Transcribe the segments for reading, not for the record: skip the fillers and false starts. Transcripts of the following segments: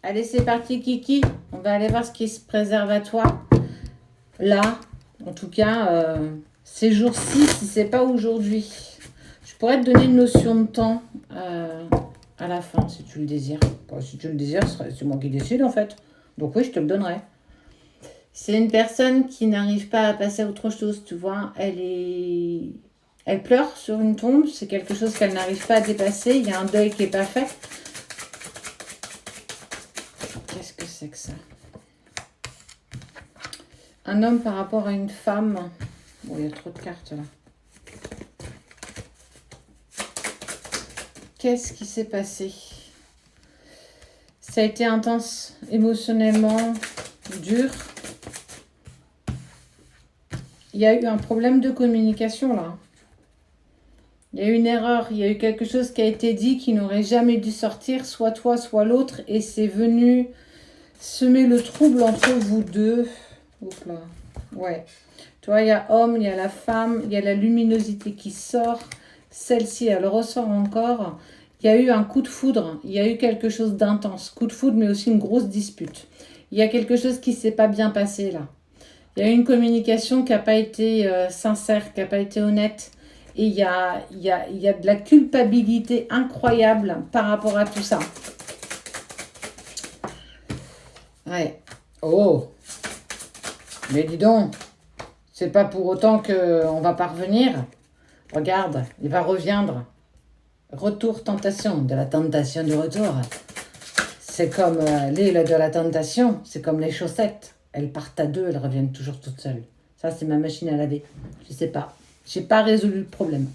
Allez, c'est parti, Kiki. On va aller voir ce qui se préserve à toi. Là, en tout cas, ces jours-ci, si c'est pas aujourd'hui. Je pourrais te donner une notion de temps à la fin, si tu le désires. Bon, si tu le désires, c'est moi qui décide, en fait. Donc oui, je te le donnerai. C'est une personne qui n'arrive pas à passer à autre chose, tu vois. Elle pleure sur une tombe, c'est quelque chose qu'elle n'arrive pas à dépasser. Il y a un deuil qui n'est pas fait. Qu'est-ce que c'est que ça? Un homme par rapport à une femme. Bon, il y a trop de cartes là. Qu'est-ce qui s'est passé? Ça a été intense, émotionnellement, dur. Il y a eu un problème de communication là. Il y a eu une erreur, il y a eu quelque chose qui a été dit qui n'aurait jamais dû sortir, soit toi, soit l'autre, et c'est venu semer le trouble entre vous deux. Oups là. Ouais. Tu vois, il y a homme, il y a la femme, il y a la luminosité qui sort. Celle-ci, elle ressort encore. Il y a eu un coup de foudre, il y a eu quelque chose d'intense. Coup de foudre, mais aussi une grosse dispute. Il y a quelque chose qui ne s'est pas bien passé là. Il y a eu une communication qui n'a pas été sincère, qui n'a pas été honnête. Et il y a de la culpabilité incroyable par rapport à tout ça. Ouais. Oh, mais dis donc, c'est pas pour autant qu'on va pas revenir. Regarde, il va reviendre. Retour tentation, de la tentation du retour. C'est comme l'île de la tentation, c'est comme les chaussettes. Elles partent à deux, elles reviennent toujours toutes seules. Ça, c'est ma machine à laver. Je sais pas. J'ai pas résolu le problème.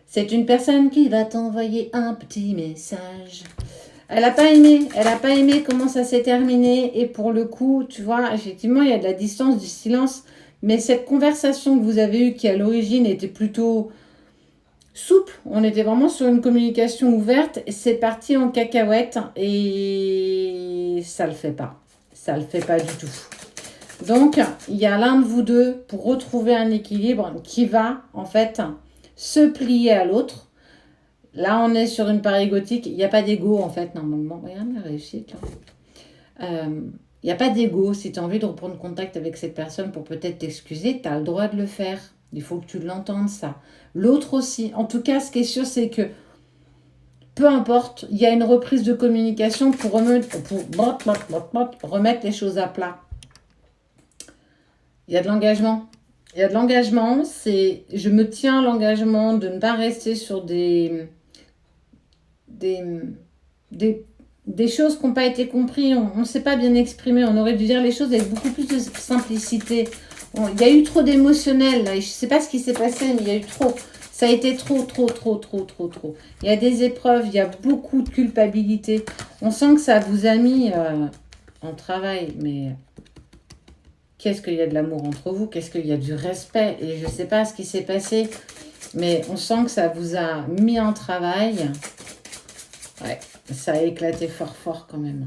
C'est une personne qui va t'envoyer un petit message. Elle n'a pas aimé. Elle n'a pas aimé comment ça s'est terminé. Et pour le coup, tu vois, effectivement, il y a de la distance, du silence. Mais cette conversation que vous avez eue, qui à l'origine était plutôt souple, on était vraiment sur une communication ouverte, c'est parti en cacahuète et ça le fait pas. Ça le fait pas du tout. Donc, il y a l'un de vous deux pour retrouver un équilibre qui va en fait se plier à l'autre. Là, on est sur une pareille gothique. Il n'y a pas d'ego en fait normalement. Regarde la réussite là. Il n'y a pas d'ego. Si tu as envie de reprendre contact avec cette personne pour peut-être t'excuser, tu as le droit de le faire. Il faut que tu l'entendes, ça. L'autre aussi. En tout cas, ce qui est sûr, c'est que peu importe, il y a une reprise de communication pour remettre les choses à plat. Il y a de l'engagement. Il y a de l'engagement. C'est, je me tiens à l'engagement de ne pas rester sur des, des, des choses qui n'ont pas été comprises. On ne s'est pas bien exprimé. On aurait dû dire les choses avec beaucoup plus de simplicité. Il y a eu trop d'émotionnel là. Je ne sais pas ce qui s'est passé, mais il y a eu trop. Ça a été trop. Il y a des épreuves, il y a beaucoup de culpabilité. On sent que ça vous a mis en travail, mais qu'est-ce qu'il y a de l'amour entre vous? Qu'est-ce qu'il y a du respect? Et je ne sais pas ce qui s'est passé, mais on sent que ça vous a mis en travail. Ouais, ça a éclaté fort quand même.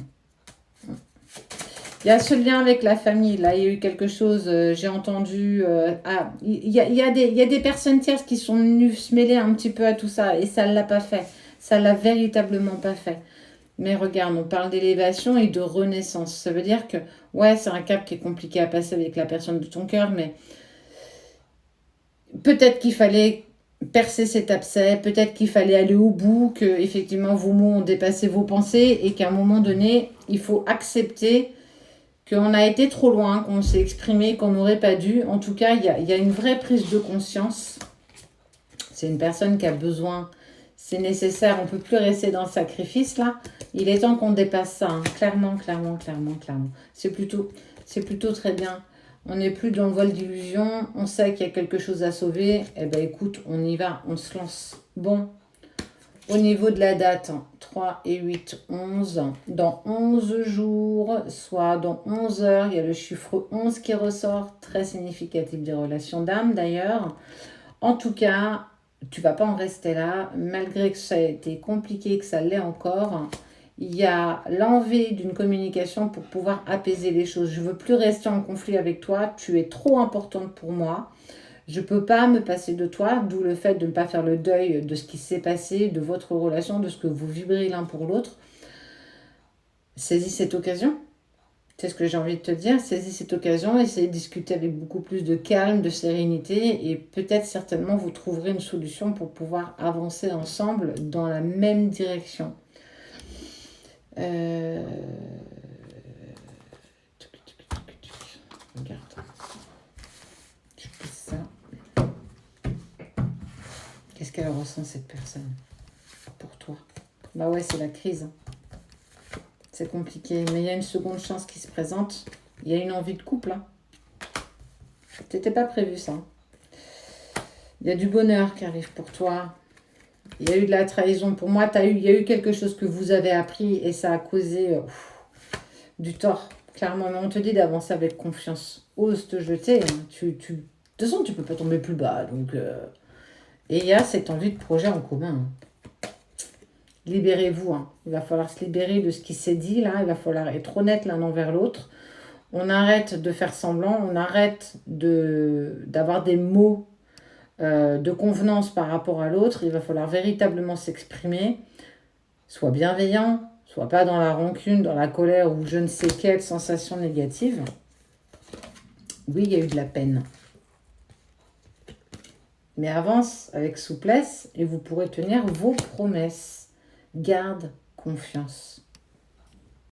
Il y a ce lien avec la famille. Là, il y a eu quelque chose, j'ai entendu... il y a des personnes tierces qui sont venues se mêler un petit peu à tout ça et ça ne l'a pas fait. Ça ne l'a véritablement pas fait. Mais regarde, on parle d'élévation et de renaissance. Ça veut dire que, ouais, c'est un cap qui est compliqué à passer avec la personne de ton cœur, mais peut-être qu'il fallait percer cet abcès, peut-être qu'il fallait aller au bout, que effectivement vos mots ont dépassé vos pensées et qu'à un moment donné, il faut accepter qu'on a été trop loin, qu'on s'est exprimé, qu'on n'aurait pas dû. En tout cas, il y a une vraie prise de conscience. C'est une personne qui a besoin, c'est nécessaire, on ne peut plus rester dans le sacrifice là. Il est temps qu'on dépasse ça, hein. Clairement. C'est plutôt très bien. On n'est plus dans le voile d'illusion, on sait qu'il y a quelque chose à sauver. Eh bien écoute, on y va, on se lance. Bon, au niveau de la date, 3 et 8, 11. Dans 11 jours, soit dans 11 heures, il y a le chiffre 11 qui ressort, très significatif des relations d'âme d'ailleurs. En tout cas, tu vas pas en rester là, malgré que ça a été compliqué, que ça l'est encore. Il y a l'envie d'une communication pour pouvoir apaiser les choses. Je veux plus rester en conflit avec toi, tu es trop importante pour moi. Je ne peux pas me passer de toi, d'où le fait de ne pas faire le deuil de ce qui s'est passé, de votre relation, de ce que vous vibrez l'un pour l'autre. Saisis cette occasion. C'est ce que j'ai envie de te dire. Saisis cette occasion, essayez de discuter avec beaucoup plus de calme, de sérénité et peut-être certainement vous trouverez une solution pour pouvoir avancer ensemble dans la même direction. Regarde. Je fais ça. Qu'est-ce qu'elle ressent cette personne pour toi? Bah ouais, c'est la crise. C'est compliqué, mais il y a une seconde chance qui se présente. Il y a une envie de couple. Hein. C'était pas prévu ça. Il y a du bonheur qui arrive pour toi. Il y a eu de la trahison. Pour moi, il y a eu quelque chose que vous avez appris et ça a causé du tort. Clairement, mais on te dit d'avancer avec confiance. Ose te jeter. Hein. De toute façon, tu peux pas tomber plus bas. Donc, Et il y a cette envie de projet en commun. Hein. Libérez-vous. Hein. Il va falloir se libérer de ce qui s'est dit là. Il va falloir être honnête l'un envers l'autre. On arrête de faire semblant. On arrête d'avoir des mots de convenance par rapport à l'autre. Il va falloir véritablement s'exprimer. Sois bienveillant. Sois pas dans la rancune, dans la colère ou je ne sais quelle sensation négative. Oui, il y a eu de la peine. Mais avance avec souplesse et vous pourrez tenir vos promesses. Garde confiance.